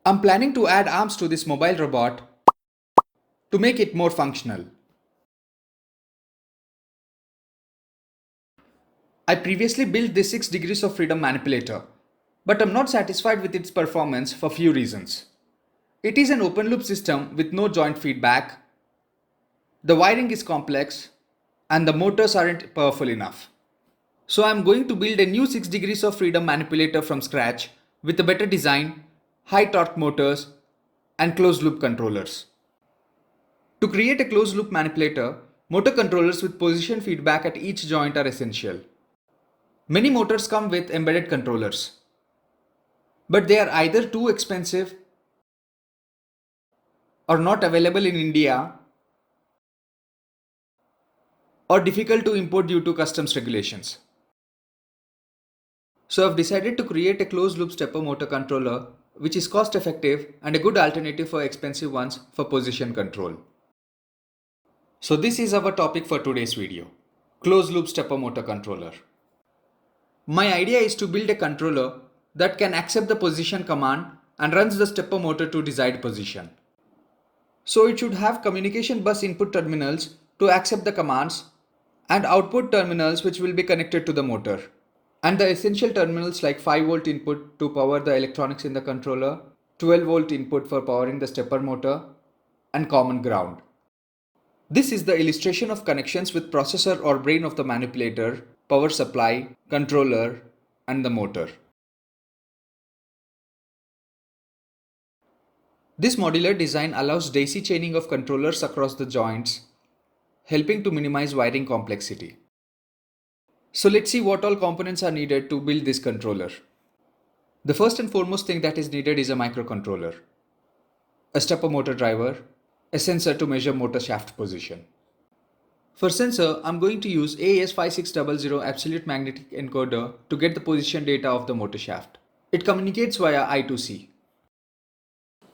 I'm planning to add arms to this mobile robot to make it more functional. I previously built this 6 degrees of freedom manipulator, but I'm not satisfied with its performance for few reasons. It is an open loop system with no joint feedback, the wiring is complex, and the motors aren't powerful enough. So I'm going to build a new 6 degrees of freedom manipulator from scratch with a better design, high torque motors, and closed loop controllers. To create a closed loop manipulator, motor controllers with position feedback at each joint are essential. Many motors come with embedded controllers, but they are either too expensive or not available in India or difficult to import due to customs regulations. So I've decided to create a closed loop stepper motor controller which is cost effective and a good alternative for expensive ones for position control. So this is our topic for today's video, closed loop stepper motor controller. My idea is to build a controller that can accept the position command and runs the stepper motor to desired position. So it should have communication bus input terminals to accept the commands and output terminals which will be connected to the motor. And the essential terminals like 5V input to power the electronics in the controller, 12V input for powering the stepper motor, and common ground. This is the illustration of connections with processor or brain of the manipulator, power supply, controller, and the motor. This modular design allows daisy chaining of controllers across the joints, helping to minimize wiring complexity. So let's see what all components are needed to build this controller. The first and foremost thing that is needed is a microcontroller, a stepper motor driver, a sensor to measure motor shaft position. For sensor, I'm going to use AS5600 absolute magnetic encoder to get the position data of the motor shaft. It communicates via I2C.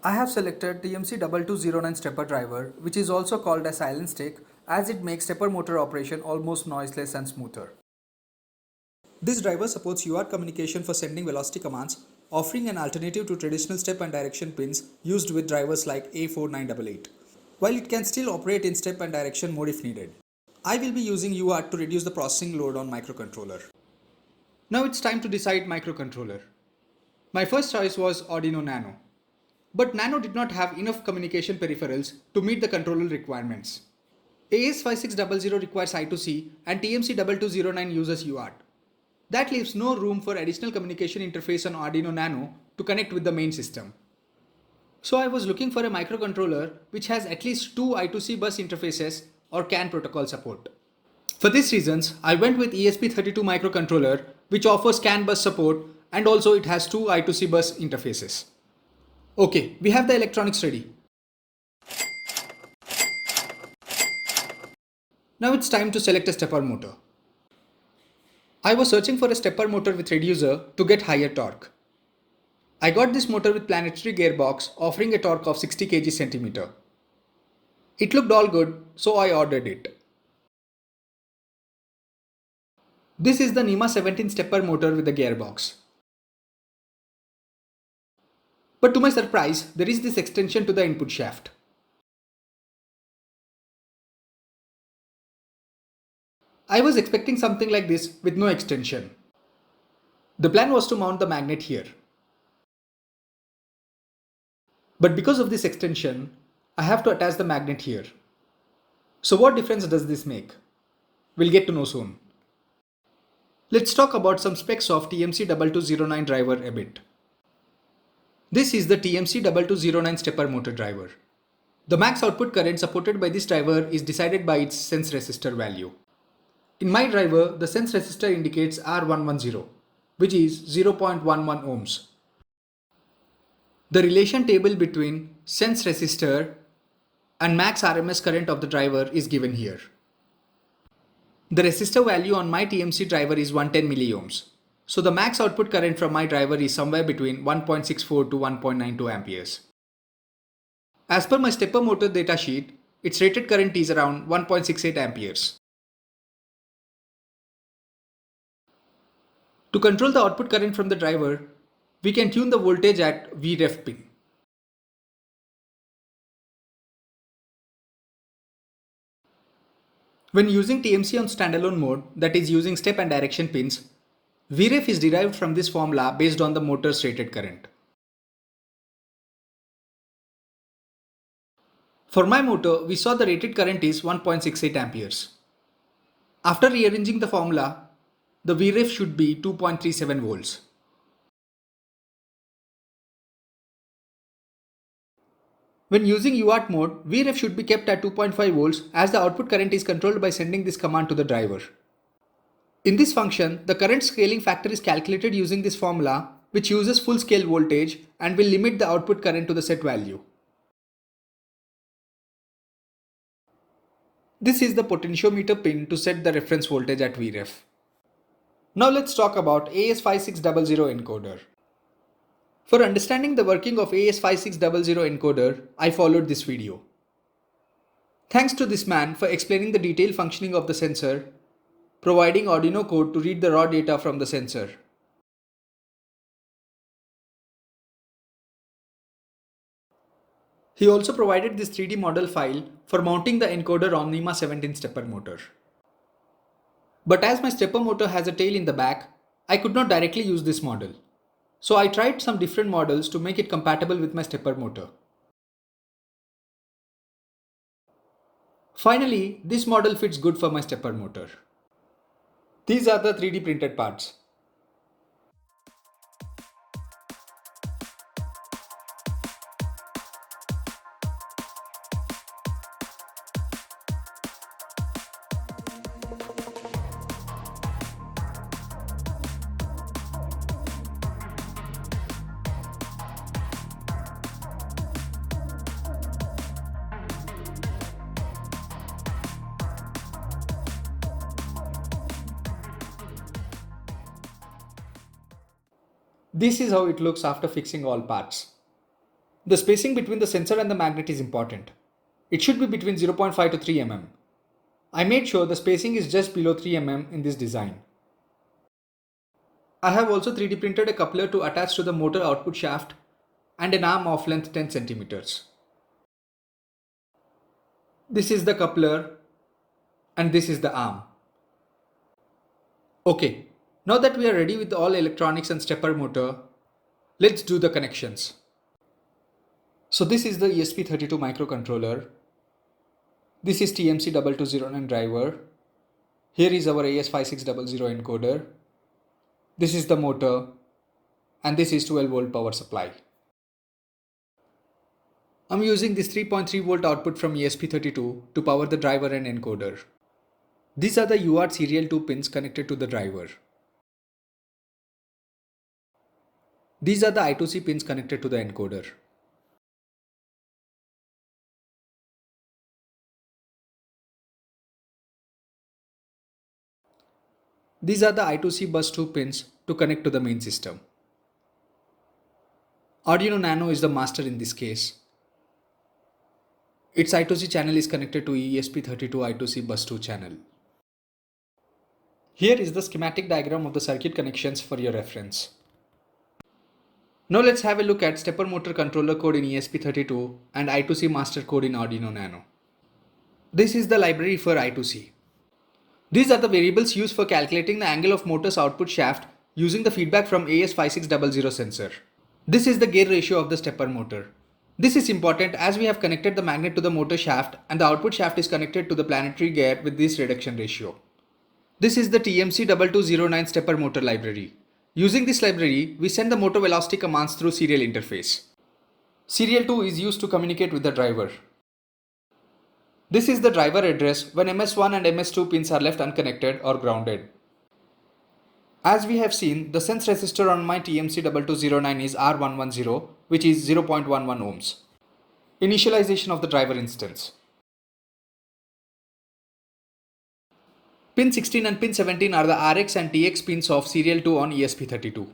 I have selected TMC2209 stepper driver, which is also called a silent stick, as it makes stepper motor operation almost noiseless and smoother. This driver supports UART communication for sending velocity commands, offering an alternative to traditional step and direction pins used with drivers like A4988, while it can still operate in step and direction mode if needed. I will be using UART to reduce the processing load on microcontroller. Now it's time to decide microcontroller. My first choice was Arduino Nano, but Nano did not have enough communication peripherals to meet the controller requirements. AS5600 requires I2C and TMC2209 uses UART. That leaves no room for additional communication interface on Arduino Nano to connect with the main system. So I was looking for a microcontroller which has at least two I2C bus interfaces or CAN protocol support. For these reasons, I went with ESP32 microcontroller which offers CAN bus support and also it has two I2C bus interfaces. Okay, we have the electronics ready. Now it's time to select a stepper motor. I was searching for a stepper motor with reducer to get higher torque. I got this motor with planetary gearbox offering a torque of 60 kg/cm. It looked all good, so I ordered it. This is the NEMA17 stepper motor with the gearbox. But to my surprise, there is this extension to the input shaft. I was expecting something like this with no extension. The plan was to mount the magnet here. But because of this extension, I have to attach the magnet here. So what difference does this make? We'll get to know soon. Let's talk about some specs of TMC2209 driver a bit. This is the TMC2209 stepper motor driver. The max output current supported by this driver is decided by its sense resistor value. In my driver, the sense resistor indicates R110, which is 0.11 ohms. The relation table between sense resistor and max RMS current of the driver is given here. The resistor value on my TMC driver is 110 milliohms. So the max output current from my driver is somewhere between 1.64 to 1.92 amperes. As per my stepper motor datasheet, its rated current is around 1.68 amperes. To control the output current from the driver, we can tune the voltage at Vref pin. When using TMC on standalone mode, that is using step and direction pins, Vref is derived from this formula based on the motor's rated current. For my motor, we saw the rated current is 1.68 amperes. After rearranging the formula, the Vref should be 2.37 volts. When using UART mode, Vref should be kept at 2.5 volts as the output current is controlled by sending this command to the driver. In this function, the current scaling factor is calculated using this formula, which uses full scale voltage and will limit the output current to the set value. This is the potentiometer pin to set the reference voltage at Vref. Now let's talk about AS5600 encoder. For understanding the working of AS5600 encoder, I followed this video. Thanks to this man for explaining the detailed functioning of the sensor, providing Arduino code to read the raw data from the sensor. He also provided this 3D model file for mounting the encoder on NEMA17 stepper motor. But as my stepper motor has a tail in the back, I could not directly use this model. So I tried some different models to make it compatible with my stepper motor. Finally, this model fits good for my stepper motor. These are the 3D printed parts. This is how it looks after fixing all parts. The spacing between the sensor and the magnet is important. It should be between 0.5 to 3 mm. I made sure the spacing is just below 3 mm in this design. I have also 3D printed a coupler to attach to the motor output shaft and an arm of length 10 centimeters. This is the coupler and this is the arm. Okay, now that we are ready with all electronics and stepper motor, let's do the connections. So this is the ESP32 microcontroller. This is TMC2209 driver. Here is our AS5600 encoder. This is the motor and this is 12 volt power supply. I'm using this 3.3 volt output from ESP32 to power the driver and encoder. These are the UART serial 2 pins connected to the driver. These are the I2C pins connected to the encoder. These are the I2C bus 2 pins to connect to the main system. Arduino Nano is the master in this case. Its I2C channel is connected to ESP32 I2C bus 2 channel. Here is the schematic diagram of the circuit connections for your reference. Now let's have a look at stepper motor controller code in ESP32 and I2C master code in Arduino Nano. This is the library for I2C. These are the variables used for calculating the angle of motor's output shaft using the feedback from AS5600 sensor. This is the gear ratio of the stepper motor. This is important as we have connected the magnet to the motor shaft and the output shaft is connected to the planetary gear with this reduction ratio. This is the TMC2209 stepper motor library. Using this library, we send the motor velocity commands through serial interface. Serial 2 is used to communicate with the driver. This is the driver address when MS1 and MS2 pins are left unconnected or grounded. As we have seen, the sense resistor on my TMC2209 is R110, which is 0.11 ohms. Initialization of the driver instance. Pin 16 and pin 17 are the RX and TX pins of serial 2 on ESP32.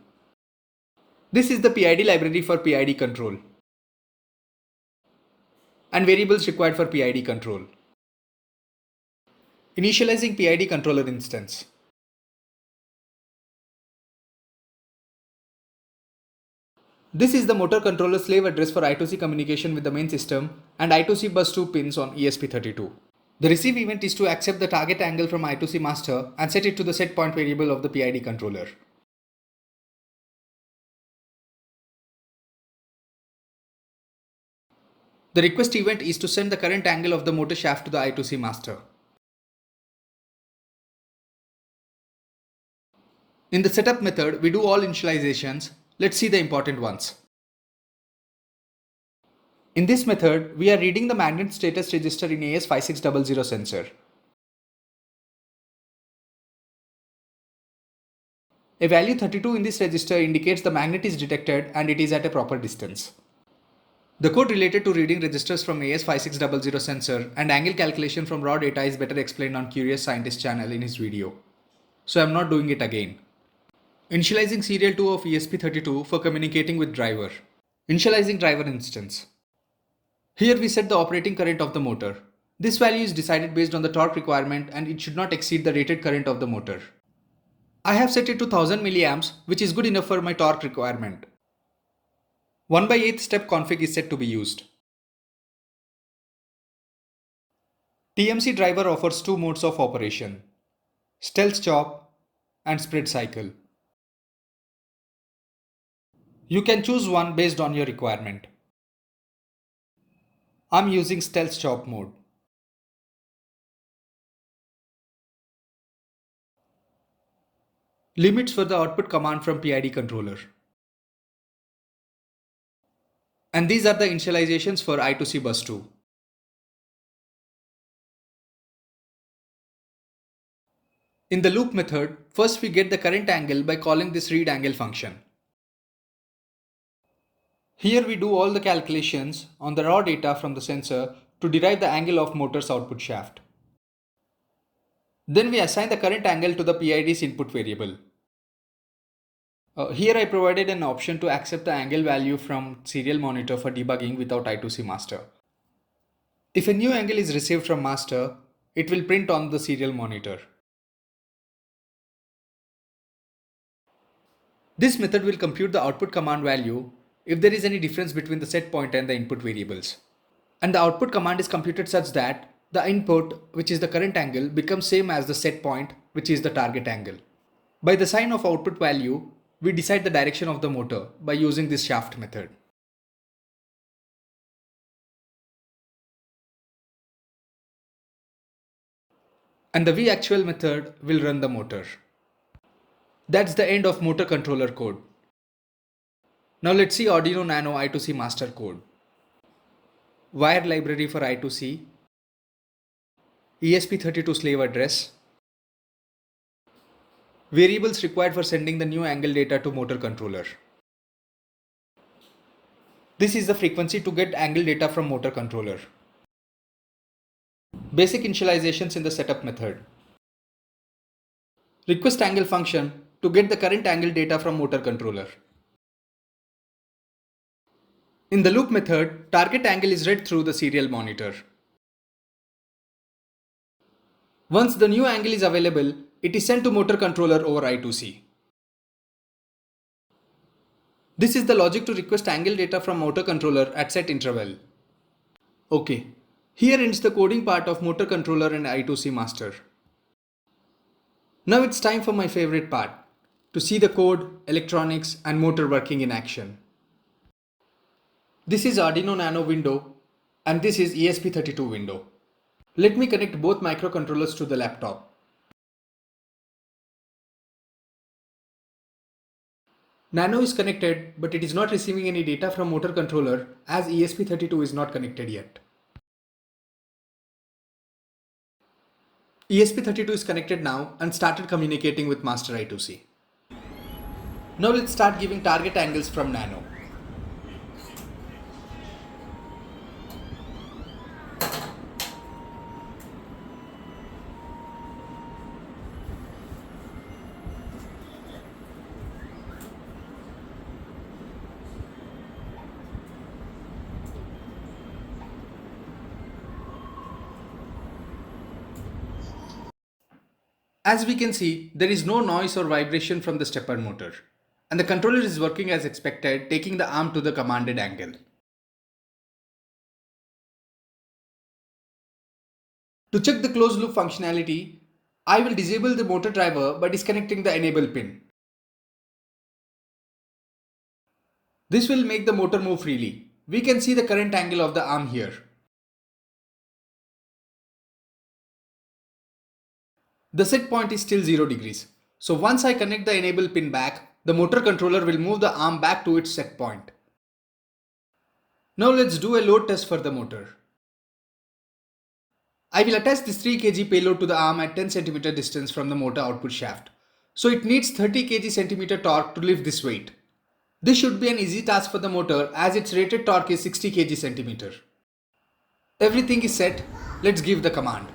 This is the PID library for PID control and variables required for PID control. Initializing PID controller instance. This is the motor controller slave address for I2C communication with the main system and I2C bus 2 pins on ESP32. The receive event is to accept the target angle from I2C master and set it to the set point variable of the PID controller. The request event is to send the current angle of the motor shaft to the I2C master. In the setup method, we do all initializations. Let's see the important ones. In this method, we are reading the magnet status register in AS5600 sensor. A value 32 in this register indicates the magnet is detected and it is at a proper distance. The code related to reading registers from AS5600 sensor and angle calculation from raw data is better explained on Curious Scientist channel in his video. So I am not doing it again. Initializing serial 2 of ESP32 for communicating with driver. Initializing driver instance. Here we set the operating current of the motor. This value is decided based on the torque requirement and it should not exceed the rated current of the motor. I have set it to 1000 milliamps, which is good enough for my torque requirement. 1/8 step config is set to be used. TMC driver offers two modes of operation: stealth chop and spread cycle. You can choose one based on your requirement. I'm using stealth chop mode. Limits for the output command from PID controller. And these are the initializations for I2C bus 2. In the loop method, first we get the current angle by calling this read angle function. Here we do all the calculations on the raw data from the sensor to derive the angle of motor's output shaft. Then we assign the current angle to the PID's input variable. Here I provided an option to accept the angle value from serial monitor for debugging without I2C master. If a new angle is received from master, it will print on the serial monitor. This method will compute the output command value if there is any difference between the set point and the input variables. And the output command is computed such that the input, which is the current angle, becomes same as the set point, which is the target angle. By the sign of output value, we decide the direction of the motor by using this shaft method. And the VActual method will run the motor. That's the end of motor controller code. Now let's see Arduino Nano I2C master code. Wire library for I2C, ESP32 slave address, variables required for sending the new angle data to motor controller. This is the frequency to get angle data from motor controller. Basic initializations in the setup method. Request angle function to get the current angle data from motor controller. In the loop method, target angle is read through the serial monitor. Once the new angle is available, it is sent to motor controller over I2C. This is the logic to request angle data from motor controller at set interval. Okay, here ends the coding part of motor controller and I2C master. Now it's time for my favorite part, to see the code, electronics and motor working in action. This is Arduino Nano window and this is ESP32 window. Let me connect both microcontrollers to the laptop. Nano is connected, but it is not receiving any data from motor controller as ESP32 is not connected yet. ESP32 is connected now and started communicating with master I2C. Now let's start giving target angles from Nano. As we can see, there is no noise or vibration from the stepper motor, and the controller is working as expected, taking the arm to the commanded angle. To check the closed loop functionality, I will disable the motor driver by disconnecting the enable pin. This will make the motor move freely. We can see the current angle of the arm here. The set point is still 0 degrees. So once I connect the enable pin back, the motor controller will move the arm back to its set point. Now let's do a load test for the motor. I will attach this 3 kg payload to the arm at 10 cm distance from the motor output shaft. So it needs 30 kg/cm torque to lift this weight. This should be an easy task for the motor as its rated torque is 60 kg/cm. Everything is set, let's give the command.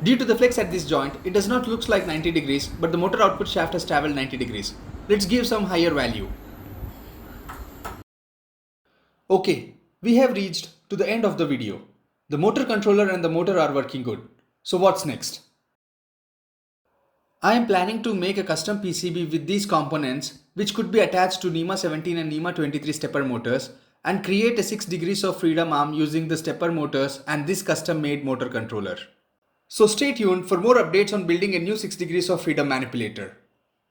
Due to the flex at this joint, it does not look like 90 degrees, but the motor output shaft has traveled 90 degrees. Let's give some higher value. Okay, we have reached to the end of the video. The motor controller and the motor are working good. So what's next? I am planning to make a custom PCB with these components which could be attached to NEMA17 and NEMA23 stepper motors and create a 6 degrees of freedom arm using the stepper motors and this custom made motor controller. So stay tuned for more updates on building a new 6 degrees of freedom manipulator.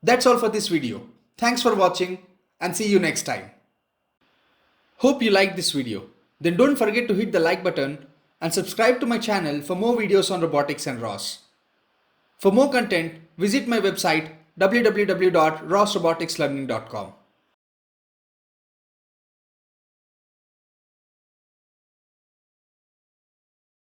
That's all for this video. Thanks for watching and see you next time. Hope you liked this video. Then don't forget to hit the like button and subscribe to my channel for more videos on robotics and ROS. For more content, visit my website www.rosroboticslearning.com.